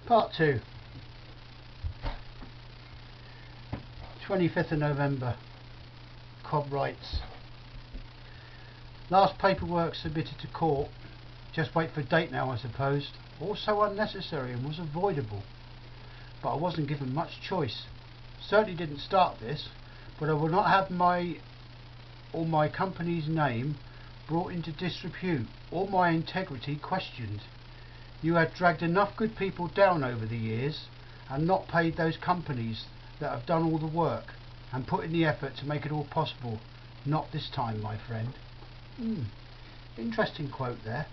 Part 2. 25th of November. Cobb writes, last paperwork submitted to court. Just wait for a date now, I suppose. Also unnecessary and was avoidable. But I wasn't given much choice. Certainly didn't start this, but I will not have my company's name brought into disrepute or my integrity questioned. You have dragged enough good people down over the years and not paid those companies that have done all the work and put in the effort to make it all possible. Not this time, my friend. Interesting quote there.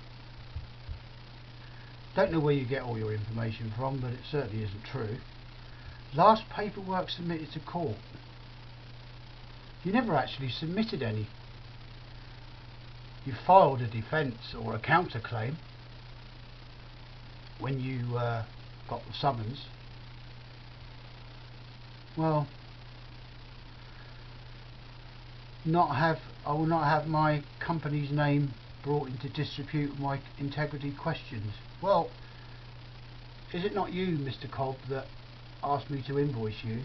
Don't know where you get all your information from, but it certainly isn't true. Last paperwork submitted to court. You never actually submitted any. You filed a defence or a counterclaim when you got the summons. Well, I will not have my company's name brought into disrepute and my integrity questioned. Well, is it not you, Mr. Cobb, that asked me to invoice you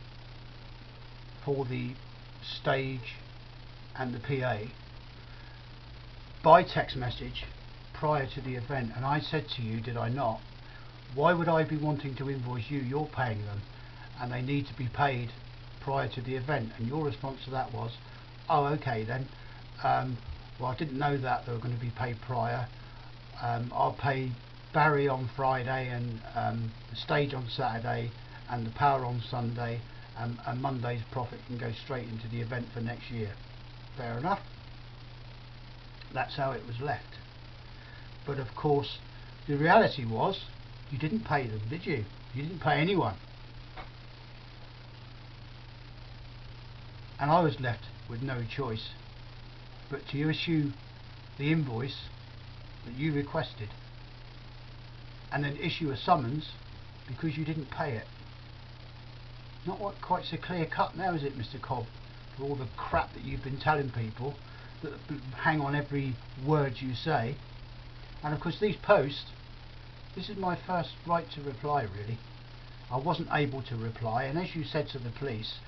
for the stage and the PA by text message prior to the event? And I said to you, did I not, why would I be wanting to invoice you? You're paying them and they need to be paid prior to the event. And your response to that was, oh, okay then, well, I didn't know that they were going to be paid prior. I'll pay Barry on Friday and the stage on Saturday and the power on Sunday, and Monday's profit can go straight into the event for next year. Fair enough. That's how it was left. But of course the reality was you didn't pay them, did you? You didn't pay anyone. And I was left with no choice but to issue the invoice that you requested and then issue a summons because you didn't pay it. Not quite so clear cut now, is it, Mr. Cobb, for all the crap that you've been telling people that hang on every word you say. And of course these posts, this is my first right to reply really. I wasn't able to reply, and as you said to the police,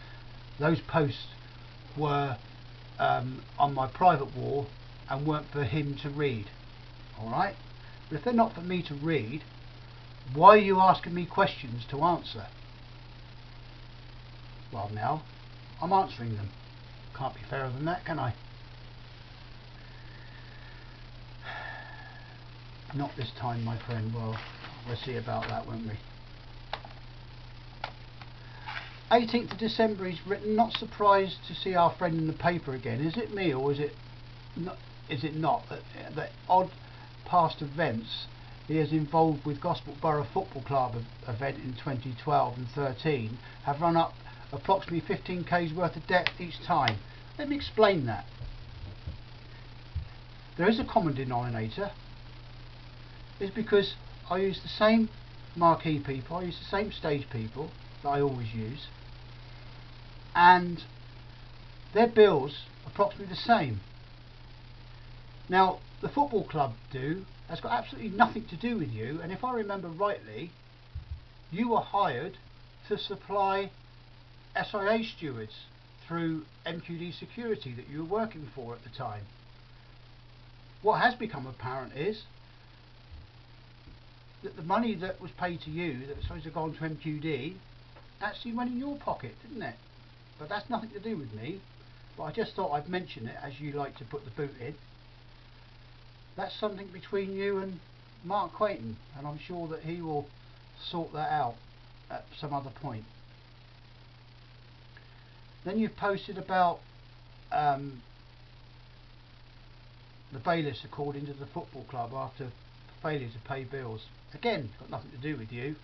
those posts were on my private wall and weren't for him to read. Alright? But if they're not for me to read, why are you asking me questions to answer? Well, now I'm answering them. Can't be fairer than that, can I? Not this time, my friend. Well, we'll see about that, won't we? 18th of December, he's written, not surprised to see our friend in the paper again. Is it me, or is it not that odd past events he is involved with Gosport Borough Football Club event in 2012 and 13 have run up approximately 15k's worth of debt each time? Let me explain that. There is a common denominator. It's because I use the same marquee people, I use the same stage people that I always use, and their bills are approximately the same. Now the football club has got absolutely nothing to do with you, and if I remember rightly, you were hired to supply SIA stewards through MQD security that you were working for at the time. What has become apparent is that the money that was paid to you, that was supposed to go on to MQD, actually went in your pocket, didn't it? But that's nothing to do with me. But I just thought I'd mention it, as you like to put the boot in. That's something between you and Mark Quayton, and I'm sure that he will sort that out at some other point. Then you've posted about the bailiffs according to the football club after failure to pay bills. Again, got nothing to do with you,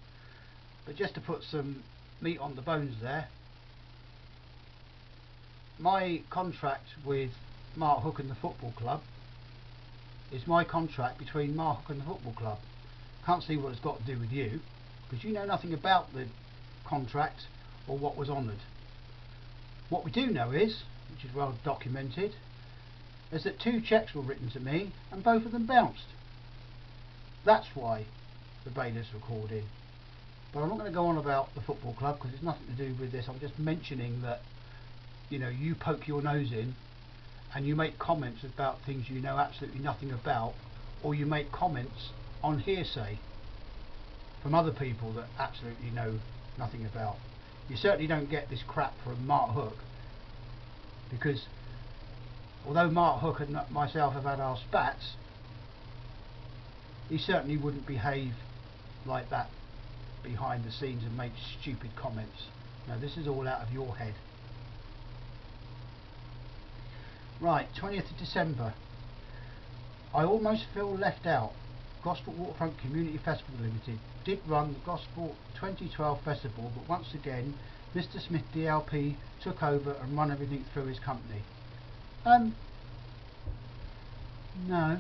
but just to put some meat on the bones there, my contract with Mark Hook and the football club is my contract between Mark Hook and the football club. Can't see what it's got to do with you, because you know nothing about the contract or what was honoured. What we do know is, which is well documented, is that 2 cheques were written to me and both of them bounced. That's why the bailiffs were called in. But I'm not going to go on about the football club because it's nothing to do with this. I'm just mentioning that, you know, you poke your nose in and you make comments about things you know absolutely nothing about, or you make comments on hearsay from other people that absolutely know nothing about. You certainly don't get this crap from Mark Hook, because although Mark Hook and myself have had our spats, he certainly wouldn't behave like that behind the scenes and make stupid comments. Now this is all out of your head. Right, 20th of December. I almost feel left out. Gosport Waterfront Community Festival Limited did run the Gosport 2012 festival, but once again Mr. Smith DLP took over and run everything through his company. No.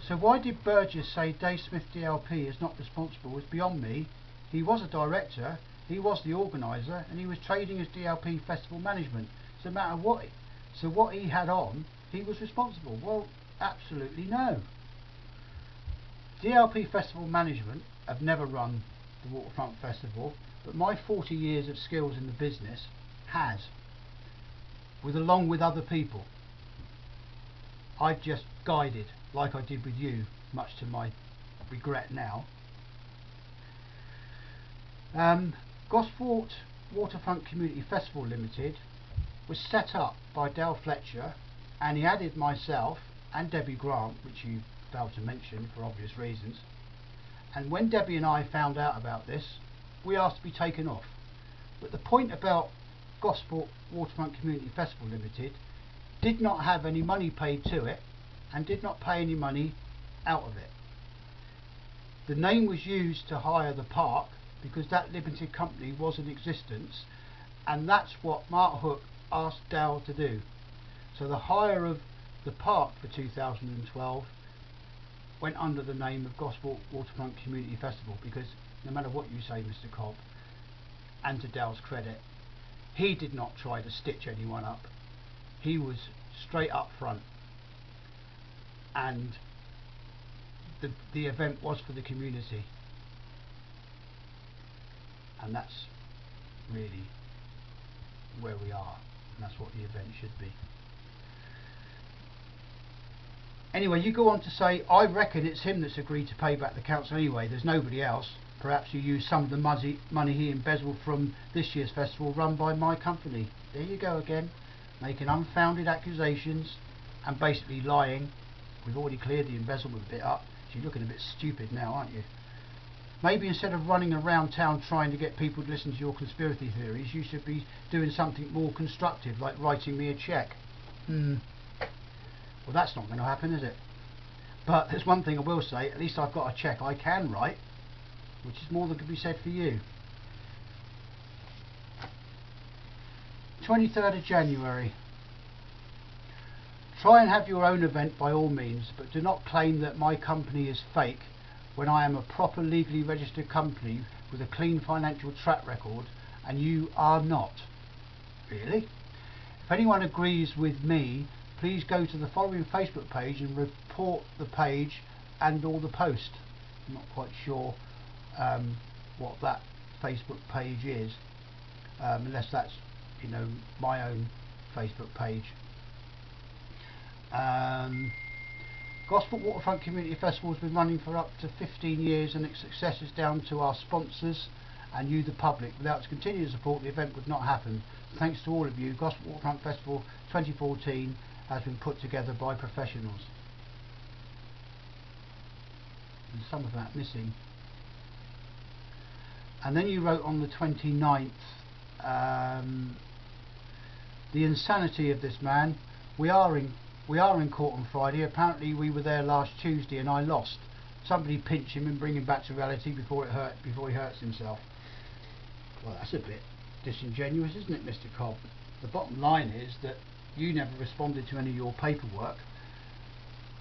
So why did Burgess say Dave Smith DLP is not responsible is beyond me. He was a director, he was the organiser, and he was trading as DLP Festival Management. So no matter what, so what he had on, he was responsible. Well, absolutely no. DLP Festival Management have never run the Waterfront Festival, but my 40 years of skills in the business has, along with other people. I've just guided, like I did with you, much to my regret now. Gosport Waterfront Community Festival Limited was set up by Dale Fletcher, and he added myself and Debbie Grant, which you failed to mention for obvious reasons. And when Debbie and I found out about this, we asked to be taken off. But the point about Gosport Waterfront Community Festival Limited did not have any money paid to it and did not pay any money out of it. The name was used to hire the park because that limited company was in existence, and that's what Mark Hook asked Dale to do. So the hire of the park for 2012 went under the name of Gosport Waterfront Community Festival, because no matter what you say, Mr. Cobb, and to Dale's credit, he did not try to stitch anyone up. He was straight up front, and the event was for the community, and that's really where we are, and that's what the event should be. Anyway, you go on to say, I reckon it's him that's agreed to pay back the council anyway, there's nobody else. Perhaps you use some of the money he embezzled from this year's festival run by my company. There you go again, making unfounded accusations and basically lying. We've already cleared the embezzlement bit up, so you're looking a bit stupid now, aren't you? Maybe instead of running around town trying to get people to listen to your conspiracy theories, you should be doing something more constructive, like writing me a cheque. Well, that's not going to happen, is it? But there's one thing I will say, at least I've got a cheque I can write, which is more than can be said for you. 23rd of January. Try and have your own event by all means, but do not claim that my company is fake when I am a proper legally registered company with a clean financial track record, and you are not. Really? If anyone agrees with me, please go to the following Facebook page and report the page and or the post. I'm not quite sure what that Facebook page is, unless that's, you know, my own Facebook page. Gosport Waterfront Community Festival has been running for up to 15 years, and its success is down to our sponsors and you, the public. Without its continued support, the event would not happen. Thanks to all of you, Gosport Waterfront Festival 2014 has been put together by professionals. And some of that missing. And then you wrote on the 29th, the insanity of this man. We are in court on Friday. Apparently we were there last Tuesday and I lost. Somebody pinch him and bring him back to reality before he hurts himself. Well, that's a bit disingenuous, isn't it, Mr. Cobb? The bottom line is that you never responded to any of your paperwork.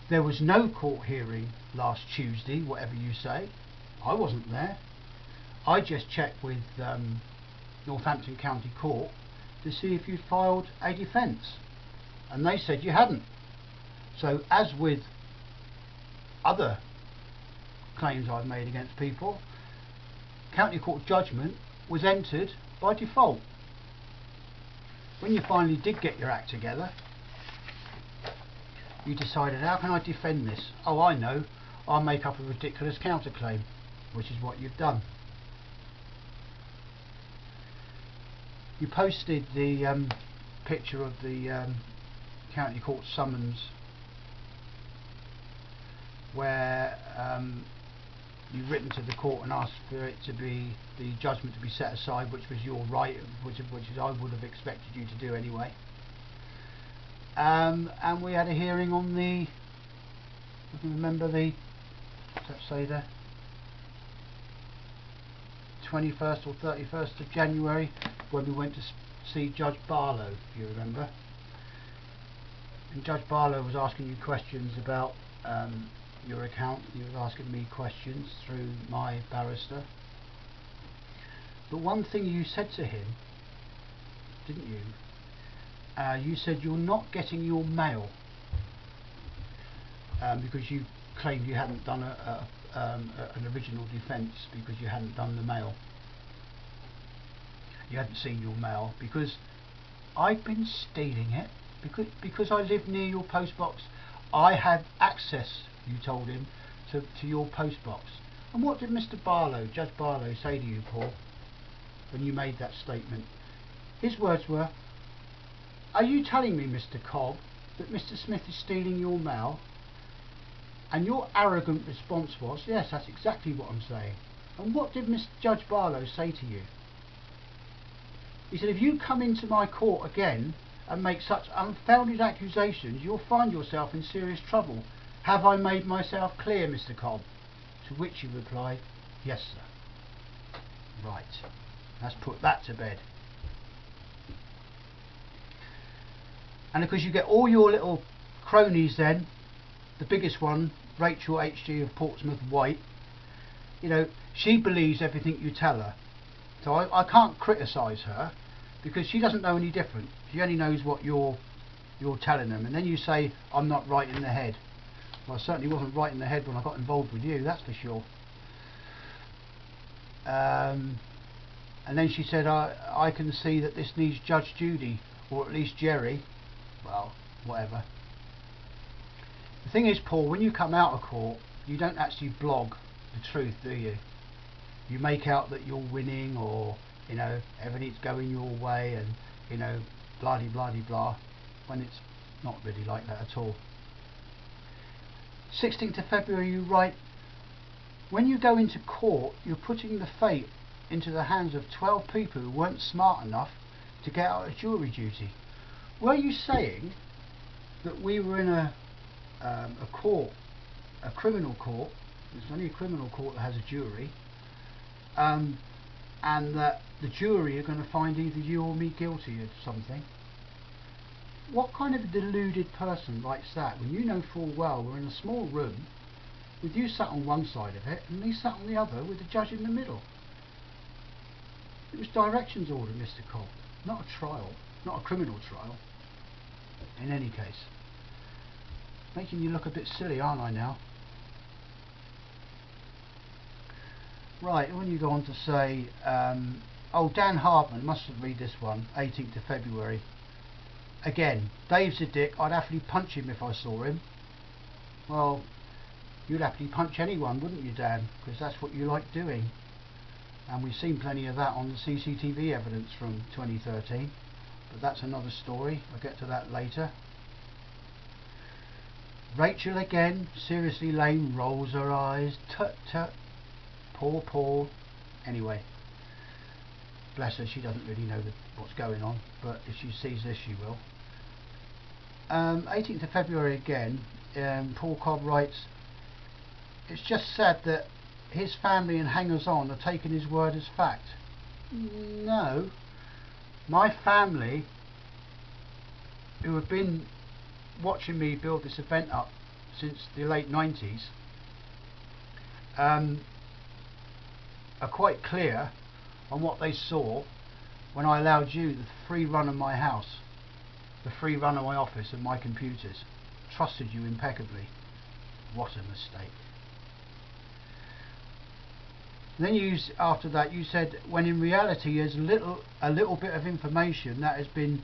There was no court hearing last Tuesday, whatever you say. I wasn't there. I just checked with Northampton County Court to see if you'd filed a defence, and they said you hadn't. So, as with other claims I've made against people, county court judgment was entered by default. When you finally did get your act together, you decided, how can I defend this? Oh, I know, I'll make up a ridiculous counterclaim, which is what you've done. You posted the picture of the county court summons where you've written to the court and asked for it to be, the judgment to be set aside, which was your right, which is I would have expected you to do anyway. And we had a hearing on the, I can remember the, let's say the 21st or 31st of January, when we went to see Judge Barlow, if you remember. And Judge Barlow was asking you questions about your account. He was asking me questions through my barrister. But one thing you said to him, didn't you? You said you're not getting your mail because you claimed you hadn't done an original defence because you hadn't done the mail. You hadn't seen your mail because I'd been stealing it because I live near your post box. I had access, you told him, to your post box. And what did Mr. Barlow, Judge Barlow, say to you, Paul, when you made that statement? His words were, are you telling me, Mr. Cobb, that Mr. Smith is stealing your mail? And your arrogant response was, yes, that's exactly what I'm saying. And what did Mr. Judge Barlow say to you? He said, if you come into my court again and make such unfounded accusations, you'll find yourself in serious trouble. Have I made myself clear, Mr. Cobb? To which you replied, yes, sir. Right, let's put that to bed. And of course you get all your little cronies then, the biggest one, Rachel HG of Portsmouth White, you know, she believes everything you tell her. So I can't criticise her because she doesn't know any different. She only knows what you're telling them. And then you say, I'm not right in the head. Well, I certainly wasn't right in the head when I got involved with you, that's for sure. And then she said, I can see that this needs Judge Judy, or at least Jerry. Well, whatever. The thing is, Paul, when you come out of court, you don't actually blog the truth, do you? You make out that you're winning, or, you know, everything's going your way, and, you know, blah de blah de blah, when it's not really like that at all. 16th of February you write, when you go into court, you're putting the fate into the hands of 12 people who weren't smart enough to get out of jury duty. Were you saying that we were in a court, a criminal court, there's only a criminal court that has a jury, and that the jury are going to find either you or me guilty of something? What kind of a deluded person writes that when you know full well we're in a small room with you sat on one side of it and me sat on the other with the judge in the middle? It was directions order, Mr. Cobb, not a trial, not a criminal trial. In any case, making you look a bit silly, aren't I now? Right, when you go on to say, oh, Dan Hardman, must have read this one, 18th of February. Again, Dave's a dick, I'd happily punch him if I saw him. Well, you'd happily punch anyone, wouldn't you, Dan? Because that's what you like doing. And we've seen plenty of that on the CCTV evidence from 2013. But that's another story, I'll get to that later. Rachel again, seriously lame, rolls her eyes, tut tut, poor Paul. Anyway, bless her, she doesn't really know what's going on, but if she sees this she will. 18th of February again, Paul Cobb writes, it's just sad that his family and hangers-on are taking his word as fact. No, my family, who have been watching me build this event up since the late 90s, are quite clear on what they saw when I allowed you the free run of my house, the free run of my office and my computers. Trusted you impeccably. What a mistake. And then after that you said, when in reality there's a little bit of information that has been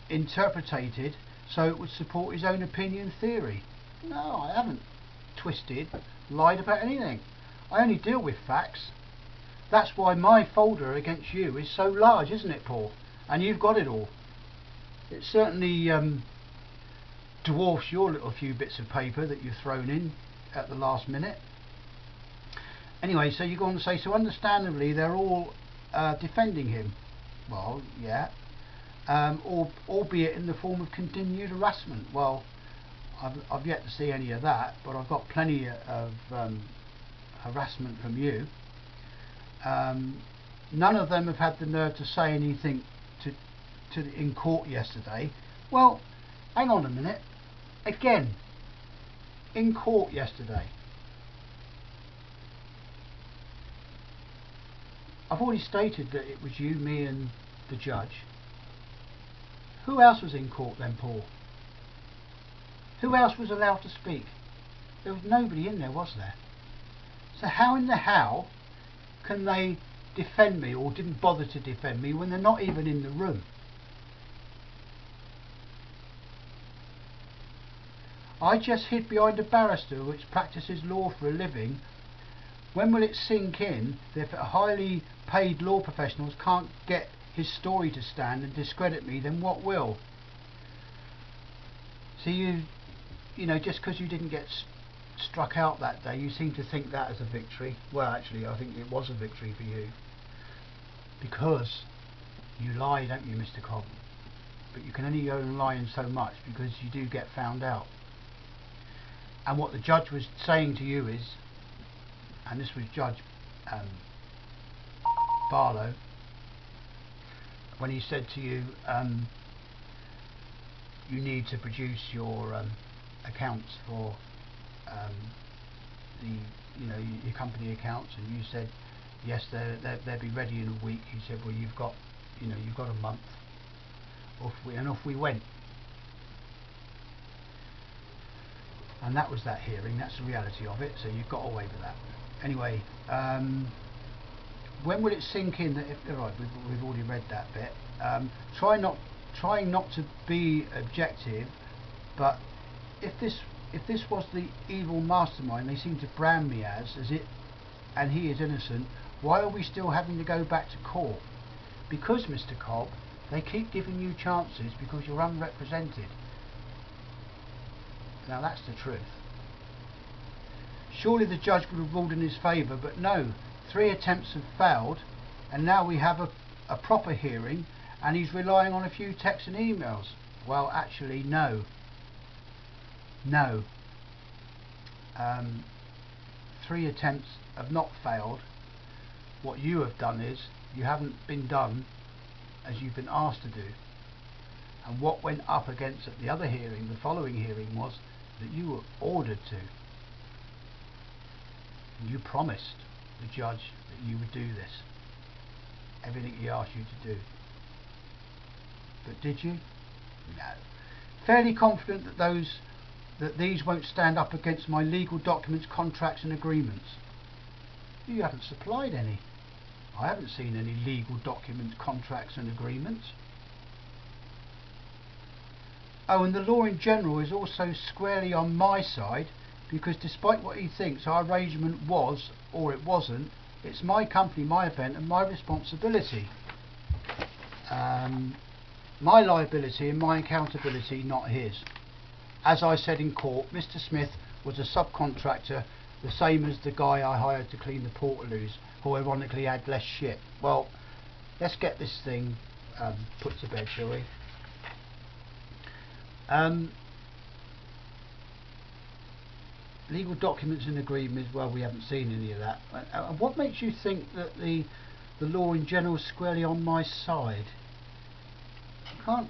interpreted so it would support his own opinion theory. No, I haven't twisted, lied about anything. I only deal with facts. That's why my folder against you is so large, isn't it, Paul? And you've got it all. It certainly dwarfs your little few bits of paper that you've thrown in at the last minute. Anyway, so you go on to say, so understandably they're all defending him. Well, yeah. Albeit in the form of continued harassment. Well, I've yet to see any of that, but I've got plenty of harassment from you. None of them have had the nerve to say anything in court yesterday. Well, hang on a minute. Again, in court yesterday. I've already stated that it was you, me and the judge. Who else was in court then, Paul? Who else was allowed to speak? There was nobody in there, was there? So how in the hell can they defend me, or didn't bother to defend me, when they're not even in the room? I just hid behind a barrister which practices law for a living. When will it sink in that if highly paid law professionals can't get his story to stand and discredit me, then what will? See, you know, just because you didn't get struck out that day, you seem to think that as a victory. Well, actually, I think it was a victory for you, because you lie, don't you, Mr. Cobb? But you can only go lying so much, because you do get found out. And what the judge was saying to you is, and this was Judge Barlow, when he said to you, you need to produce your accounts for your company accounts, and you said yes, they'll be ready in a week. He said, well, you've got a month. Off we went. And that was that hearing. That's the reality of it. So you've got away with that. Anyway, when will it sink in that right, we've already read that bit. Trying not to be objective, but if this was the evil mastermind they seem to brand me as it, and he is innocent, why are we still having to go back to court? Because, Mr. Cobb, they keep giving you chances because you're unrepresented. Now that's the truth. Surely the judge would have ruled in his favour, but no. 3 attempts have failed, and now we have a proper hearing, and he's relying on a few texts and emails. Well, actually, no. No. 3 attempts have not failed. What you have done is, you haven't been done as you've been asked to do. And what went up against at the other hearing, the following hearing, was that you were ordered to. And you promised the judge that you would do this. Everything he asked you to do. But did you? No. Fairly confident that these won't stand up against my legal documents, contracts and agreements. You haven't supplied any. I haven't seen any legal documents, contracts and agreements. Oh, and the law in general is also squarely on my side, because despite what he thinks our arrangement was, or it wasn't, it's my company, my event and my responsibility. My liability and my accountability, not his. As I said in court, Mr. Smith was a subcontractor, the same as the guy I hired to clean the portaloos, who ironically had less shit. Well, let's get this thing put to bed, shall we? Legal documents and agreements, well, we haven't seen any of that. What makes you think that the law in general is squarely on my side? Can't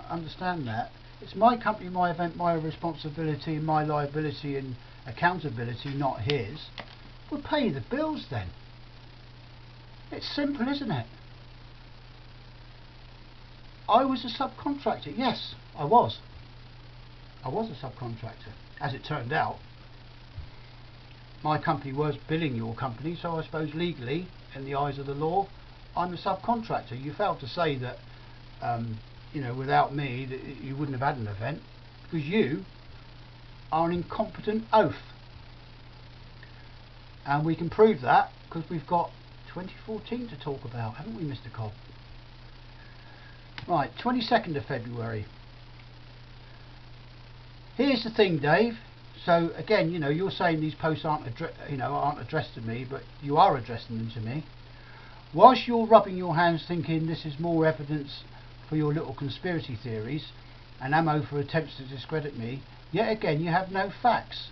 understand that. It's my company, my event, my responsibility and my liability and accountability, not his. We'll pay the bills then. It's simple, isn't it? I was a subcontractor. Yes, I was. I was a subcontractor, as it turned out. my company was billing your company, so I suppose legally, in the eyes of the law, I'm a subcontractor. You failed to say that, you know, without me, that you wouldn't have had an event, because you are an incompetent oaf. And we can prove that because we've got 2014 to talk about, haven't we, Mr. Cobb? Right, 22nd of February. Here's the thing, Dave. So again, you know, you're saying these posts aren't addressed to me, but you are addressing them to me. Whilst you're rubbing your hands thinking this is more evidence for your little conspiracy theories and ammo for attempts to discredit me, yet again you have no facts.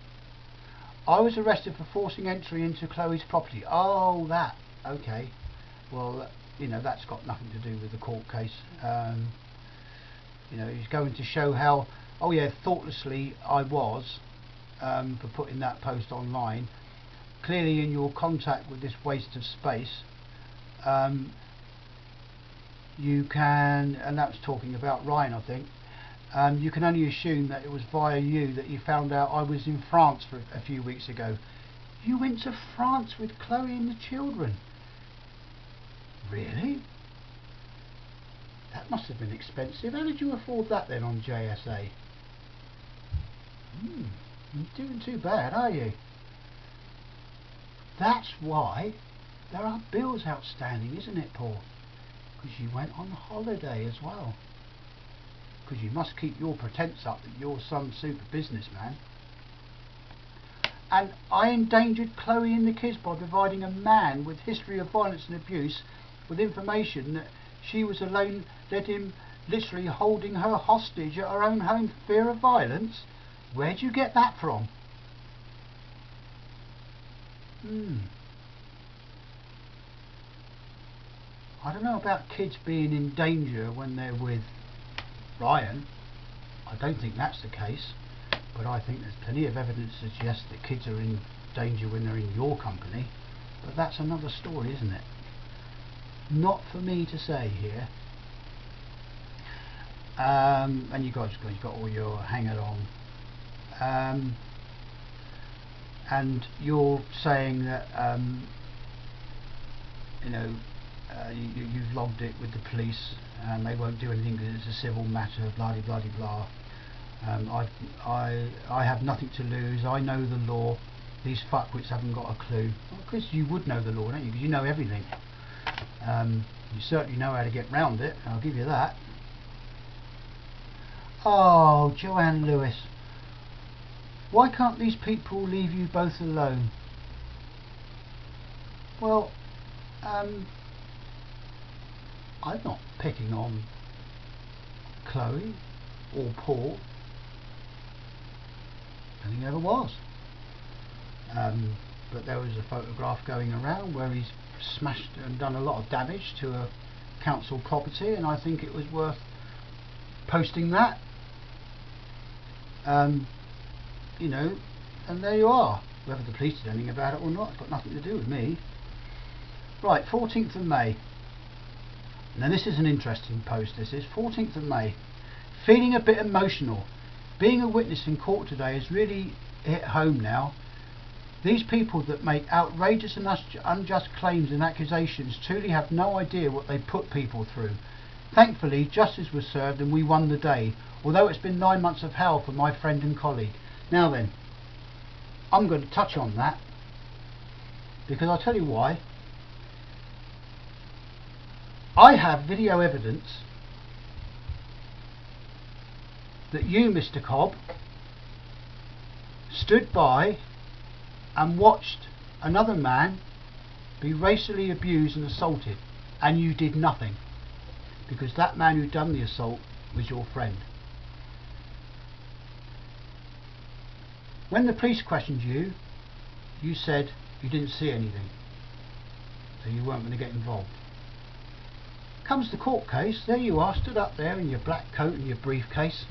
I was arrested for forcing entry into Chloe's property. Oh, that. Okay. Well, you know, that's got nothing to do with the court case. You know, he's going to show how, oh yeah, thoughtlessly I was for putting that post online. Clearly in your contact with this waste of space, you can, and that's talking about Ryan, I think, you can only assume that it was via you that you found out I was in France for a few weeks ago. You went to France with Chloe and the children? Really? That must have been expensive. How did you afford that then on JSA? You're doing too bad, are you? That's why there are bills outstanding, isn't it, Paul? Because you went on holiday as well. Because you must keep your pretense up that you're some super businessman. And I endangered Chloe and the kids by providing a man with history of violence and abuse with information that she was alone, led him literally holding her hostage at her own home for fear of violence. Where'd you get that from? I don't know about kids being in danger when they're with Ryan. I don't think that's the case, but I think there's plenty of evidence to suggest that kids are in danger when they're in your company, but that's another story, isn't it? Not for me to say here. And you guys got all your hangers on, and you're saying that you know, you've logged it with the police and they won't do anything because it's a civil matter, blah blah blah blah. I have nothing to lose. I know the law. These fuckwits haven't got a clue. Well, Chris, you would know the law, don't you? Because you know everything. You certainly know how to get round it, I'll give you that. Oh, Joanne Lewis, why can't these people leave you both alone? Well, I'm not picking on Chloe or Paul. I think he ever was. But there was a photograph going around where he's smashed and done a lot of damage to a council property, and I think it was worth posting that. You know, and there you are. Whether the police did anything about it or not, it's got nothing to do with me. Right, 14th of May. Now this is an interesting post. This is 14th of May. Feeling a bit emotional. Being a witness in court today has really hit home now. These people that make outrageous and unjust claims and accusations truly have no idea what they put people through. Thankfully, justice was served and we won the day, although it's been 9 months of hell for my friend and colleague. Now then, I'm going to touch on that, because I'll tell you why. I have video evidence that you, Mr. Cobb, stood by and watched another man be racially abused and assaulted, and you did nothing, because that man who done the assault was your friend. When the police questioned you, you said you didn't see anything, so you weren't going to get involved. Comes the court case, there you are, stood up there in your black coat and your briefcase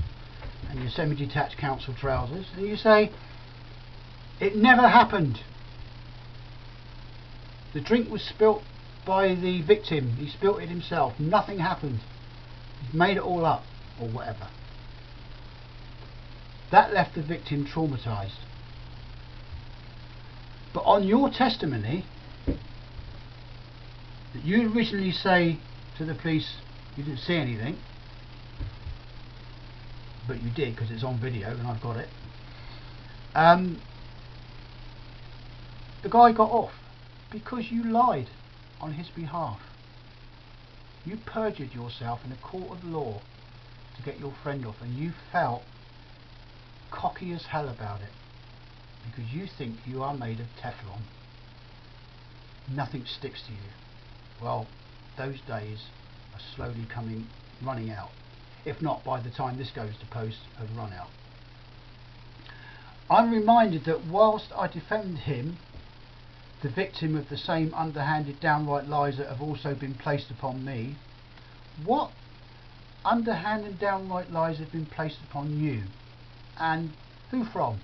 and your semi-detached council trousers, and you say, it never happened. The drink was spilt by the victim, he spilt it himself, nothing happened. He's made it all up, or whatever. That left the victim traumatised. But on your testimony, that you originally say to the police you didn't see anything, but you did because it's on video and I've got it. The guy got off because you lied on his behalf. You perjured yourself in a court of law to get your friend off, and you felt cocky as hell about it because you think you are made of Teflon. Nothing sticks to you. Well, those days are slowly running out. If not, by the time this goes to post, have run out. I'm reminded that whilst I defend him, the victim of the same underhanded, downright lies that have also been placed upon me, what underhand and downright lies have been placed upon you? And who from?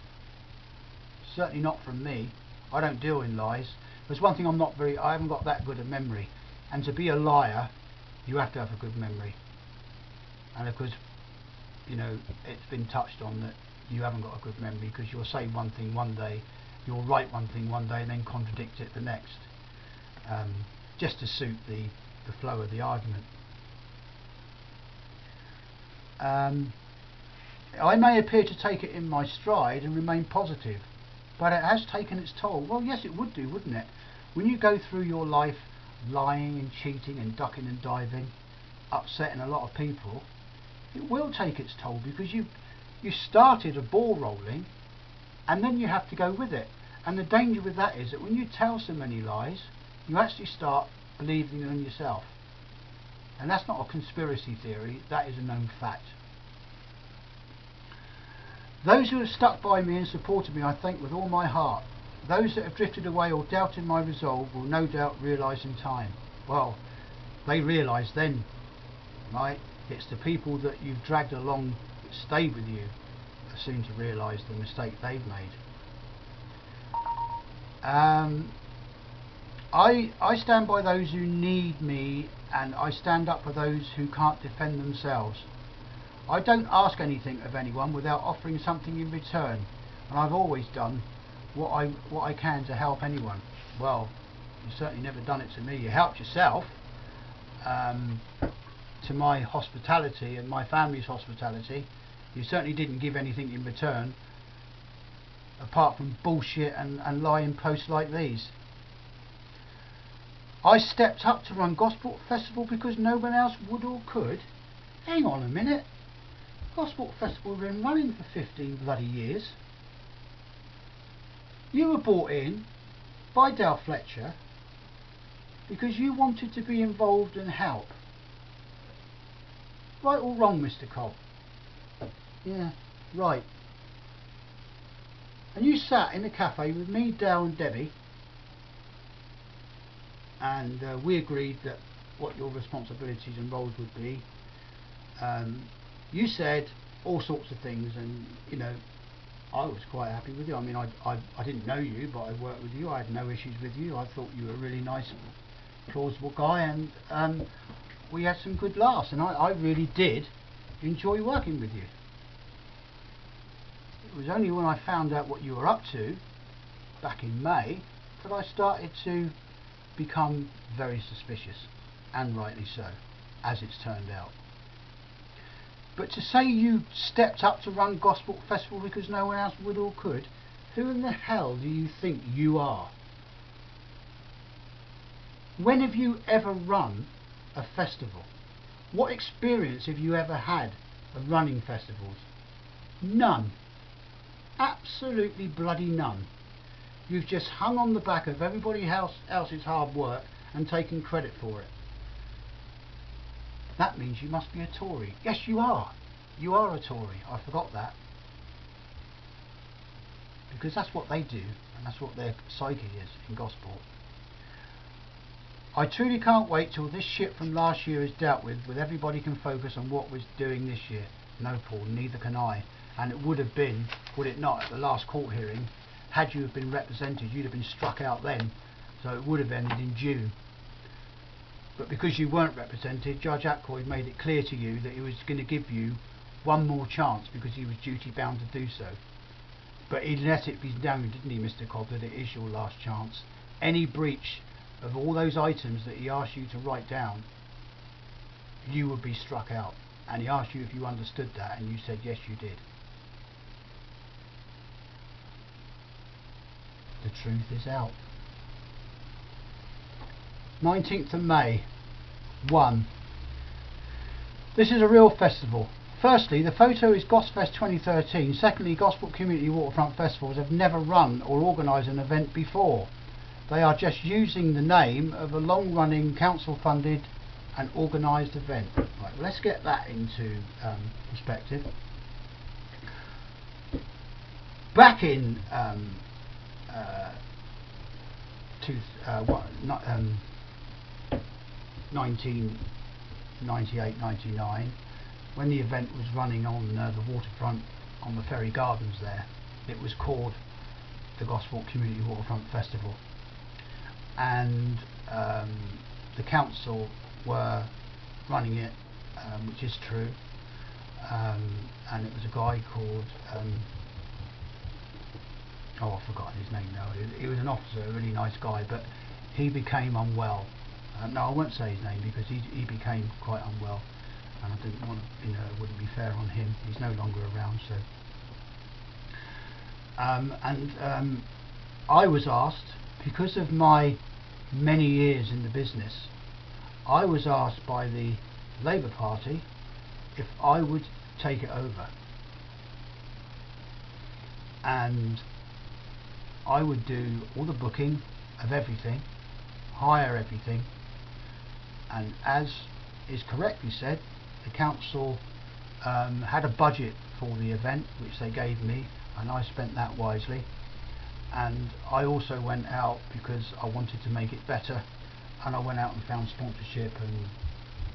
Certainly not from me. I don't deal in lies. There's one thing I haven't got that good a memory. And to be a liar, you have to have a good memory. And of course, you know, it's been touched on that you haven't got a good memory because you'll say one thing one day, you'll write one thing one day and then contradict it the next, just to suit the flow of the argument. I may appear to take it in my stride and remain positive, but it has taken its toll. Well, yes, it would do, wouldn't it? When you go through your life lying and cheating and ducking and diving, upsetting a lot of people, it will take its toll because you started a ball rolling and then you have to go with it. And the danger with that is that when you tell so many lies, you actually start believing them yourself. And that's not a conspiracy theory, that is a known fact. Those who have stuck by me and supported me I thank with all my heart. Those that have drifted away or doubted my resolve will no doubt realise in time. Well, they realise then, right? It's the people that you've dragged along that stayed with you that seem to realise the mistake they've made. I stand by those who need me, and I stand up for those who can't defend themselves. I don't ask anything of anyone without offering something in return, and I've always done what I can to help anyone. Well, you've certainly never done it to me. You helped yourself to my hospitality and my family's hospitality. You certainly didn't give anything in return apart from bullshit and lying posts like these. I stepped up to run Gosport Festival because no one else would or could. Hang on a minute. Gosport Festival has been running for 15 bloody years. You were brought in by Dale Fletcher because you wanted to be involved and help. Right or wrong, Mr. Cobb? Yeah, right. And you sat in the cafe with me, Dale and Debbie, and we agreed that what your responsibilities and roles would be. You said all sorts of things, and you know, I was quite happy with you. I mean, I didn't know you, but I worked with you. I had no issues with you. I thought you were a really nice, plausible guy, and we had some good laughs, and I really did enjoy working with you. It was only when I found out what you were up to back in May that I started to become very suspicious, and rightly so, as it's turned out. But to say you stepped up to run Gosport Festival because no one else would or could, who in the hell do you think you are? When have you ever run a festival? What experience have you ever had of running festivals? None. Absolutely bloody none. You've just hung on the back of everybody else's hard work and taken credit for it. That means you must be a Tory. Yes, you are. You are a Tory. I forgot that. Because that's what they do, and that's what their psyche is in Gosport. I truly can't wait till this shit from last year is dealt with everybody can focus on what we're doing this year. No, Paul, neither can I. And it would have been, would it not, at the last court hearing, had you have been represented, you'd have been struck out then. So it would have ended in June. But because you weren't represented, Judge Ackroyd made it clear to you that he was going to give you one more chance because he was duty bound to do so. But he let it be known, didn't he, Mr. Cobb, that it is your last chance. Any breach of all those items that he asked you to write down, you would be struck out. And he asked you if you understood that, and you said yes, you did. The truth is out. 19th of May. 1. This is a real festival. Firstly, the photo is Gospfest 2013. Secondly, Gosport Community Waterfront Festivals have never run or organised an event before. They are just using the name of a long-running council-funded and organised event. Right, let's get that into perspective. Back in 1998-99, when the event was running on the waterfront on the Ferry Gardens there, it was called the Gosport Community Waterfront Festival, and the council were running it, which is true, and it was a guy called I've forgotten his name now. He was an officer, a really nice guy, but he became unwell. No, I won't say his name because he became quite unwell, and I didn't want to, it wouldn't be fair on him. He's no longer around, so. I was asked, because of my many years in the business, I was asked by the Labour Party if I would take it over, and I would do all the booking of everything, hire everything, and as is correctly said, the council had a budget for the event which they gave me, and I spent that wisely. And I also went out because I wanted to make it better, and I went out and found sponsorship and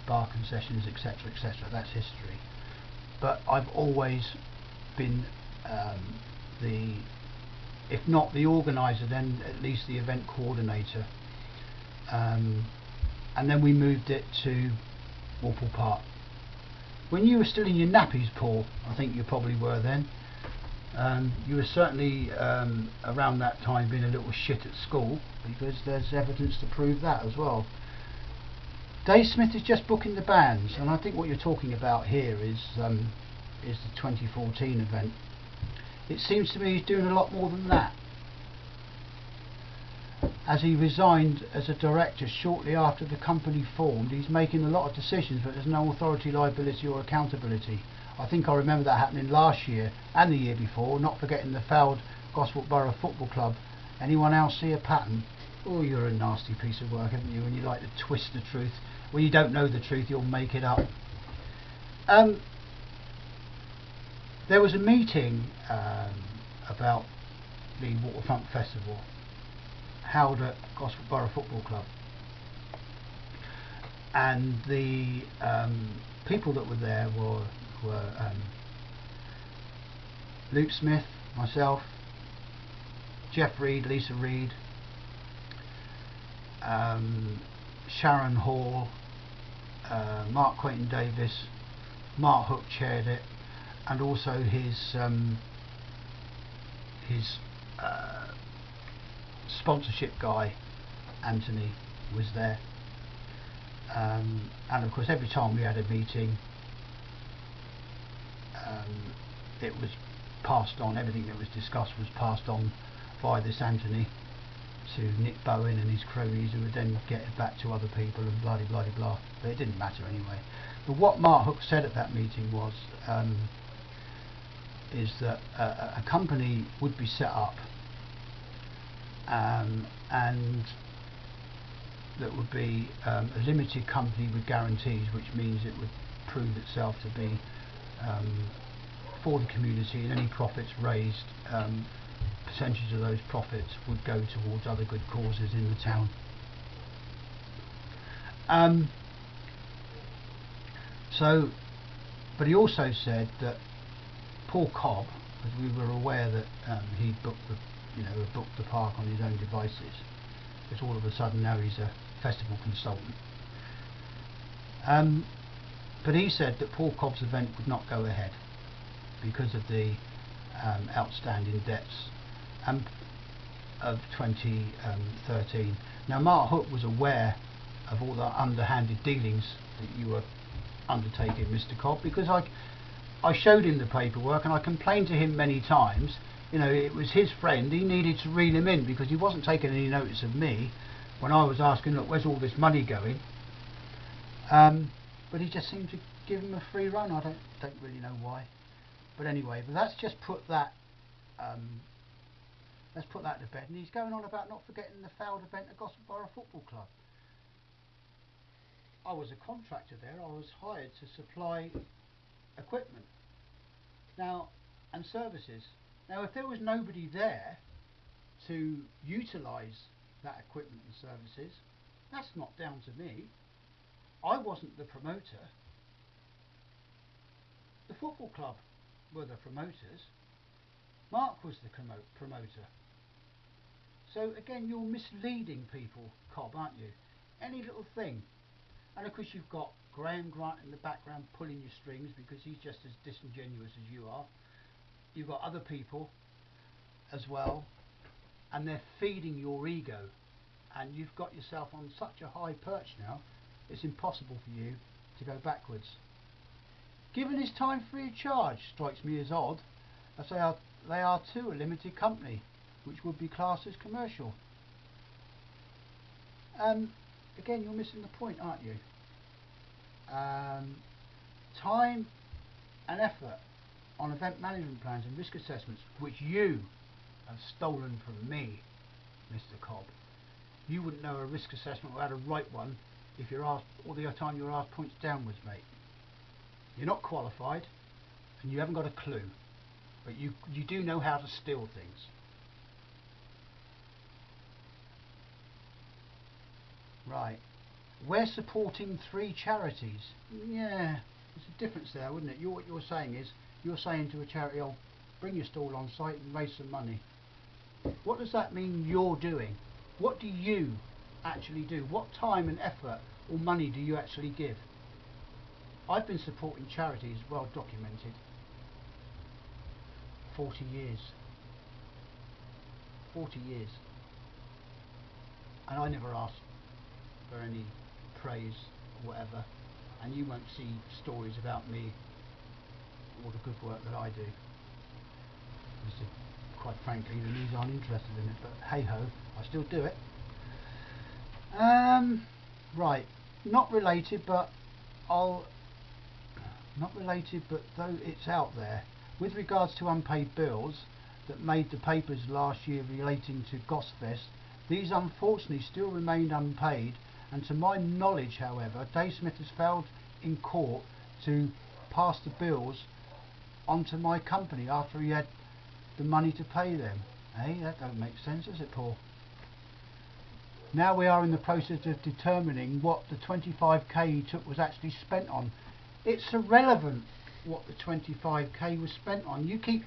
bar concessions, etc, etc. That's history. But I've always been if not the organiser, then at least the event coordinator. And then we moved it to Walpole Park. When you were still in your nappies, Paul, I think you probably were then, you were certainly around that time being a little shit at school, because there's evidence to prove that as well. Dave Smith is just booking the bands, and I think what you're talking about here is the 2014 event. It seems to me he's doing a lot more than that, as he resigned as a director shortly after the company formed. He's making a lot of decisions, but there's no authority, liability or accountability. I think I remember that happening last year and the year before, not forgetting the failed Gosport Borough Football Club. Anyone else see a pattern? Oh, you're a nasty piece of work, haven't you, when you like to twist the truth. When you don't know the truth, you'll make it up. There was a meeting about the Waterfront Festival held at Gosport Borough Football Club, and the people that were there were Luke Smith, myself, Jeff Reed, Lisa Reed, Sharon Hall, Mark Quentin Davis, Mark Hook chaired it, and also his sponsorship guy Anthony was there, and of course every time we had a meeting, it was passed on, everything that was discussed was passed on by this Anthony to Nick Bowen and his cronies, who would then get it back to other people and blah blah blah blah. But it didn't matter anyway. But what Mark Hook said at that meeting was is that a company would be set up, and that would be a limited company with guarantees, which means it would prove itself to be for the community, and any profits raised, percentage of those profits would go towards other good causes in the town. But he also said that Paul Cobb, because we were aware that he booked the park on his own devices, because all of a sudden now he's a festival consultant. But he said that Paul Cobb's event would not go ahead because of the outstanding debts of 2013. Now Mark Hook was aware of all the underhanded dealings that you were undertaking, Mr. Cobb, because I showed him the paperwork and I complained to him many times. You know, it was his friend, he needed to reel him in because he wasn't taking any notice of me when I was asking, look, where's all this money going? But he just seemed to give him a free run. I don't really know why. But anyway, but let's just put that let's put that to bed. And he's going on about not forgetting the failed event at Gospel Borough Football Club. I was a contractor there. I was hired to supply equipment now and services. Now if there was nobody there to utilise that equipment and services, that's not down to me. I wasn't the promoter. The football club were the promoters. Mark was the promoter. So again, you're misleading people, Cobb, aren't you? Any little thing. And of course you've got Graham Grant in the background pulling your strings because he's just as disingenuous as you are. You've got other people as well, and they're feeding your ego, and you've got yourself on such a high perch now, it's impossible for you to go backwards. Given his time free of charge strikes me as odd, as they are too a limited company, which would be classed as commercial. Again, you're missing the point, aren't you? Time and effort on event management plans and risk assessments, which you have stolen from me, Mr. Cobb. You wouldn't know a risk assessment or how to write one if you're asked all the time you're asked points downwards, mate. You're not qualified and you haven't got a clue, but you do know how to steal things. Right, we're supporting 3 charities. Yeah, there's a difference there, wouldn't it? What you're saying is, you're saying to a charity, oh, bring your stall on site and raise some money. What does that mean you're doing? What do you actually do? What time and effort or money do you actually give? I've been supporting charities, well documented, 40 years. 40 years. And I never asked for any praise or whatever, and you won't see stories about me or the good work that I do. Quite frankly, the news aren't interested in it, but hey ho, I still do it. Right, not related, but though it's out there. With regards to unpaid bills that made the papers last year relating to Gosfest, these unfortunately still remained unpaid, and to my knowledge, however, Dave Smith has failed in court to pass the bills onto my company after he had the money to pay them. Hey, that don't make sense, does it, Paul? Now we are in the process of determining what the 25k he took was actually spent on. It's irrelevant what the 25k was spent on. You keep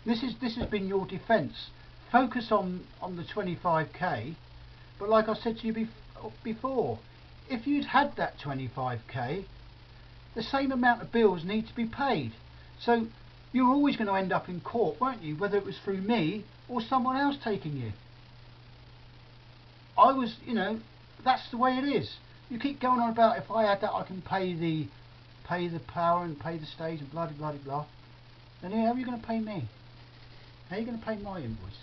this has been your defence. Focus on the 25k, but like I said to you before, if you'd had that 25k, the same amount of bills need to be paid. So you were always going to end up in court, weren't you? Whether it was through me or someone else taking you. I was, you know, that's the way it is. You keep going on about if I had that I can pay the power and pay the stage and blah blah blah blah. Then how are you going to pay me? How are you going to pay my invoice?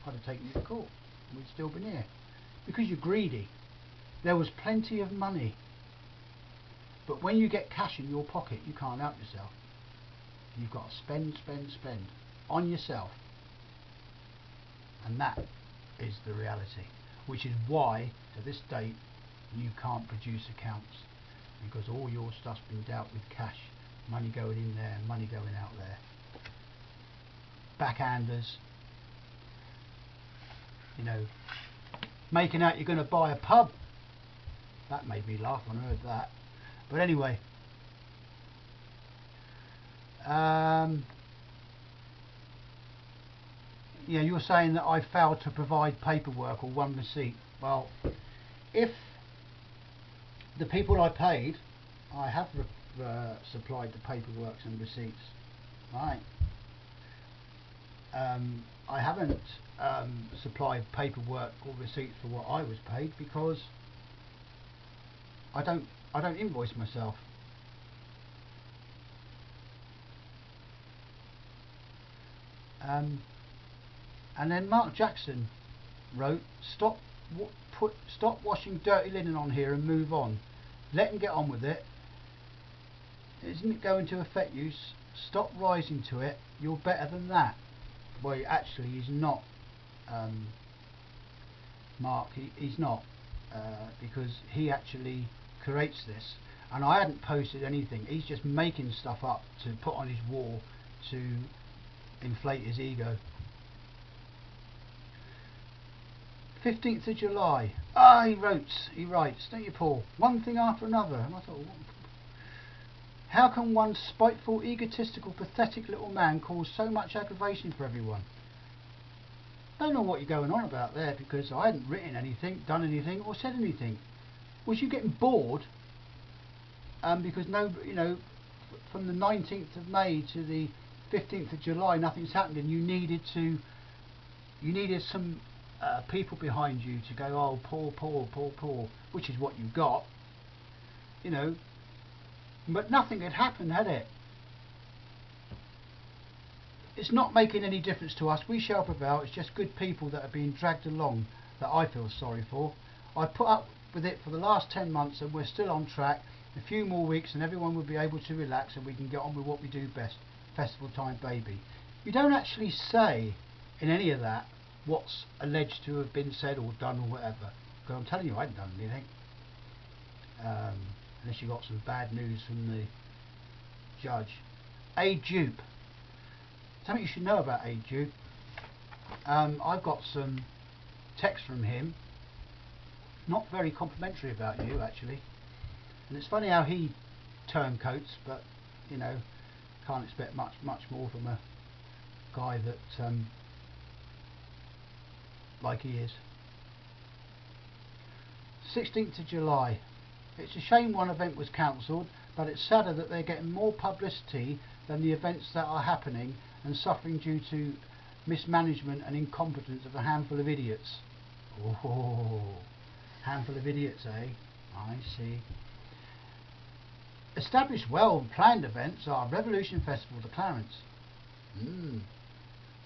I'd have taken you to court and we'd still been here. Because you're greedy. There was plenty of money. But when you get cash in your pocket, you can't help yourself. You've got to spend on yourself. And that is the reality. Which is why, to this date, you can't produce accounts. Because all your stuff's been dealt with cash. Money going in there, money going out there. Backhanders. You know, making out you're going to buy a pub. That made me laugh when I heard that. But anyway. Yeah, you're saying that I failed to provide paperwork or one receipt. Well, if the people I paid, I have supplied the paperwork and receipts. Right. I haven't supplied paperwork or receipts for what I was paid because I don't invoice myself. And then Mark Jackson wrote, stop washing dirty linen on here and move on. Let him get on with it. Isn't it going to affect you? Stop rising to it. You're better than that. Well, actually, he's not. Mark, he's not, because he actually creates this, and I hadn't posted anything. He's just making stuff up to put on his wall to inflate his ego. 15th of July. He writes, don't you, Paul? One thing after another. And I thought, how can one spiteful, egotistical, pathetic little man cause so much aggravation for everyone? I don't know what you're going on about there, because I hadn't written anything, done anything, or said anything. Was you getting bored? Because from the 19th of May to the 15th of July, nothing's happened, and you needed some people behind you to go, oh, Paul, which is what you got, but nothing had happened, had it? It's not making any difference to us. We shall prevail. It's just good people that are being dragged along that I feel sorry for. I put up with it for the last 10 months and we're still on track. A few more weeks and everyone will be able to relax and we can get on with what we do best. Festival time, baby. You don't actually say in any of that what's alleged to have been said or done or whatever. Because I'm telling you, I haven't done anything. Unless you got some bad news from the judge. A dupe. Something you should know about A dupe. I've got some text from him, not very complimentary about you actually, and it's funny how he turncoats, but can't expect much more from a guy that like he is. 16th of July. It's a shame one event was cancelled, but it's sadder that they're getting more publicity than the events that are happening and suffering due to mismanagement and incompetence of a handful of idiots. Oh, handful of idiots, eh? I see. Established well planned events are Revolution Festival to Clarence,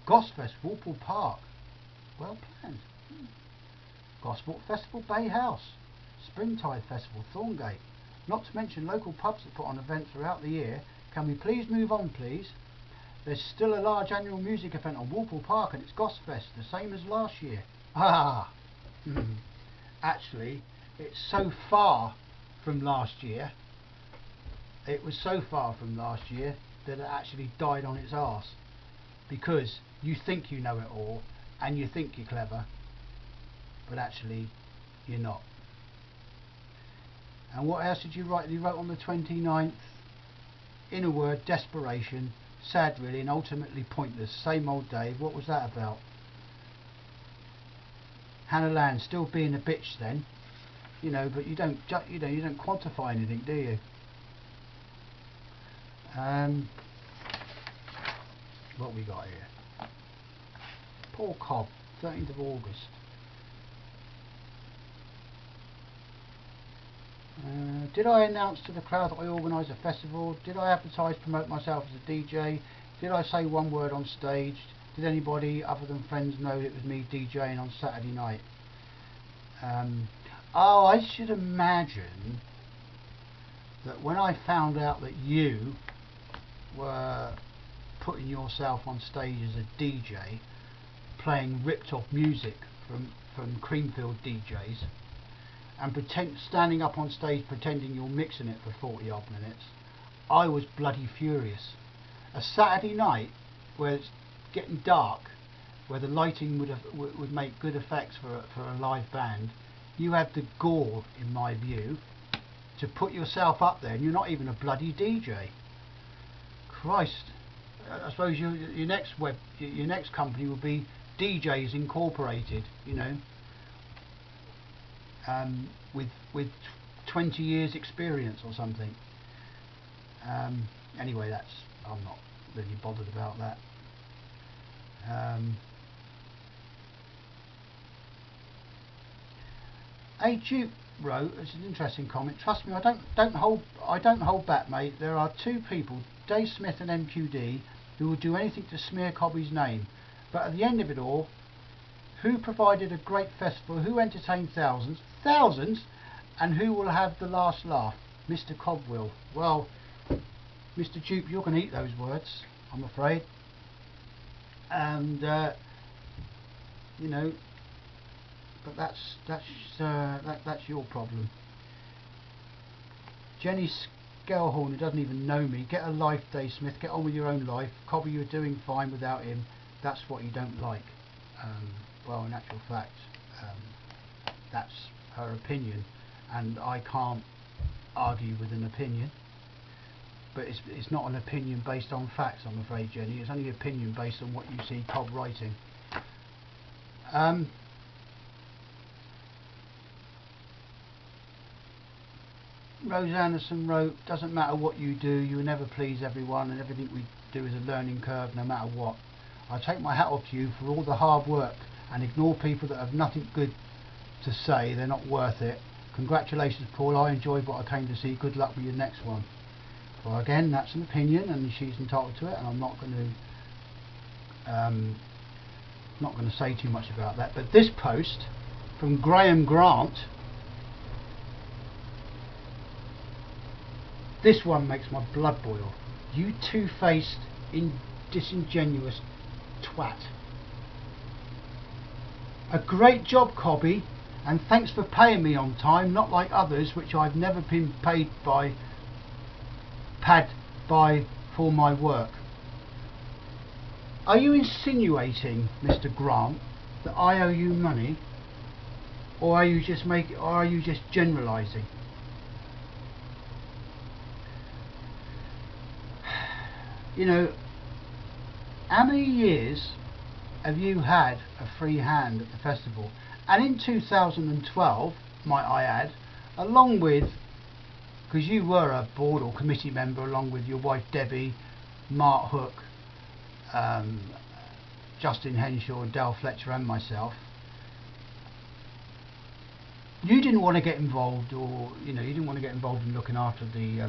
Gosfest Walpole Park, well planned, Gosport Festival Bay House, Springtide Festival Thorngate, not to mention local pubs that put on events throughout the year. Can we please move on, please? There's still a large annual music event on Walpole Park and it's Gosfest, the same as last year. Actually, it's so far from last year. It was so far from last year that it actually died on its arse. Because you think you know it all and you think you're clever, but actually you're not. And what else did you write? You wrote on the 29th, in a word, desperation, sad really and ultimately pointless, same old day. What was that about? Hannah Land still being a bitch then, but you don't quantify anything, do you? What we got here? Paul Cobb, 13th of August. Did I announce to the crowd that I organise a festival? Did I advertise, promote myself as a DJ? Did I say one word on stage? Did anybody other than friends know it was me DJing on Saturday night? I should imagine that when I found out that you were putting yourself on stage as a DJ, playing ripped off music from Creamfield DJs, and standing up on stage pretending you're mixing it for 40 odd minutes, I was bloody furious. A Saturday night where it's getting dark, where the lighting would make good effects for a live band, you had the gall, in my view, to put yourself up there, and you're not even a bloody DJ. Christ, I suppose your next company will be DJs Incorporated, with 20 years experience or something. Anyway, I'm not really bothered about that. A Duke wrote, it's an interesting comment. Trust me, I don't hold back, mate. There are two people, Dave Smith and MQD, who will do anything to smear Cobby's name. But at the end of it all, who provided a great festival? Who entertained thousands, and who will have the last laugh? Mr. Cobb will. Well, Mr. Duke, you're going to eat those words, I'm afraid. And you know. But that's your problem. Jenny Skelhorn, who doesn't even know me, get a life, Dave Smith. Get on with your own life. Cobby, you're doing fine without him. That's what you don't like. Well, in actual fact, that's her opinion, and I can't argue with an opinion. But it's not an opinion based on facts, I'm afraid, Jenny. It's only an opinion based on what you see Cobb writing. Rose Anderson wrote, doesn't matter what you do, you will never please everyone, and everything we do is a learning curve no matter what. I take my hat off to you for all the hard work and ignore people that have nothing good to say. They're not worth it. Congratulations, Paul. I enjoyed what I came to see. Good luck with your next one. Well, again, that's an opinion and she's entitled to it, and I'm not going to say too much about that. But this post from Graham Grant, this one makes my blood boil. You two-faced, disingenuous twat. A great job, Cobby, and thanks for paying me on time, not like others which I've never been paid by for my work. Are you insinuating, Mr. Grant, that I owe you money, or are you just generalising? You know, how many years have you had a free hand at the festival? And in 2012, might I add, along with, because you were a board or committee member along with your wife Debbie, Mark Hook, Justin Henshaw and Dale Fletcher and myself, you didn't want to get involved, or you didn't want to get involved in looking after the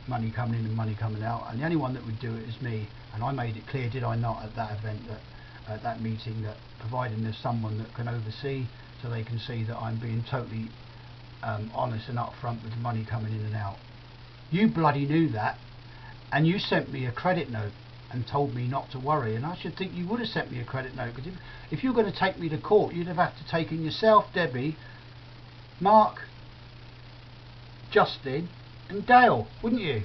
money coming in and money coming out, and the only one that would do it is me. And I made it clear, did I not, at that event, that at that meeting, that providing there's someone that can oversee, so they can see that I'm being totally honest and upfront with the money coming in and out. You bloody knew that, and you sent me a credit note and told me not to worry, and I should think you would have sent me a credit note, because if you were going to take me to court, you'd have had to take in yourself, Debbie, Mark, Justin and Dale, wouldn't you?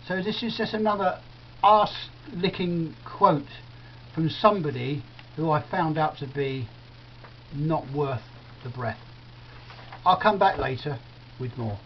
So this is just another arse-licking quote from somebody who I found out to be not worth the breath. I'll come back later with more.